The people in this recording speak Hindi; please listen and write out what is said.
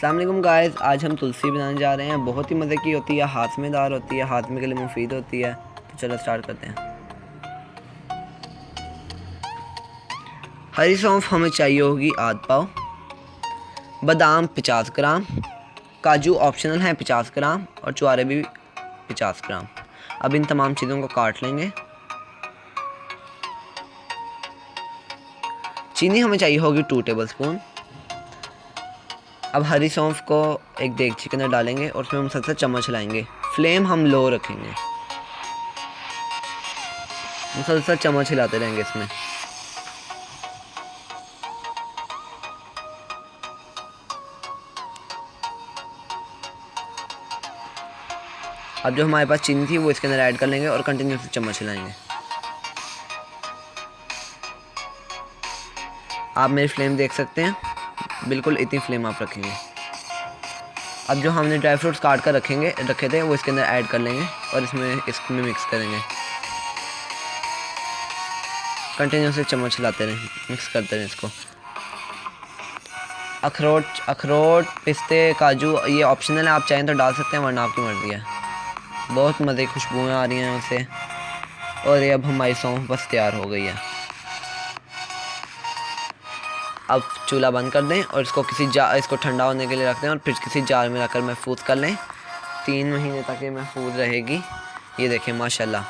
अस्सलाम वालेकुम गाइस, आज हम तुलसी बनाने जा रहे हैं। बहुत ही मज़े की होती है, हाजमेदार होती है, हाजमे के लिए मुफीद होती है। तो चलो स्टार्ट करते हैं। हरी सौंफ हमें चाहिए होगी आध पाव, बादाम 50 ग्राम, काजू ऑप्शनल हैं 50 ग्राम और चुआरे भी 50 ग्राम। अब इन तमाम चीज़ों को काट लेंगे। चीनी हमें चाहिए होगी 2 टेबलस्पून। अब हरी सौंफ को एक देगची के अंदर डालेंगे और उसमें मुसलसल चम्मच हिलाएंगे। फ्लेम हम लो रखेंगे, मुसलसल चम्मच हिलाते रहेंगे इसमें। अब जो हमारे पास चीनी थी वो इसके अंदर ऐड कर लेंगे और कंटिन्यूसली चम्मच हिलाएंगे। आप मेरी फ्लेम देख सकते हैं, बिल्कुल इतनी फ्लेम आप रखेंगे। अब जो हमने ड्राई फ्रूट्स काट कर रखे थे वो इसके अंदर ऐड कर लेंगे और इसमें मिक्स करेंगे। कंटिन्यूसली चम्मच हिलाते रहें, मिक्स करते रहें इसको। अखरोट पिस्ते काजू ये ऑप्शनल है, आप चाहें तो डाल सकते हैं वरना आपकी मर्ज़ी है। बहुत मज़े की खुशबुएँ आ रही हैं उससे। और ये अब हमारी सौंफ बस तैयार हो गई है। अब चूल्हा बंद कर दें और इसको ठंडा होने के लिए रख दें और फिर किसी जार में रखकर महफूज कर लें। 3 महीने तक ये महफूज रहेगी। ये देखें माशाल्लाह।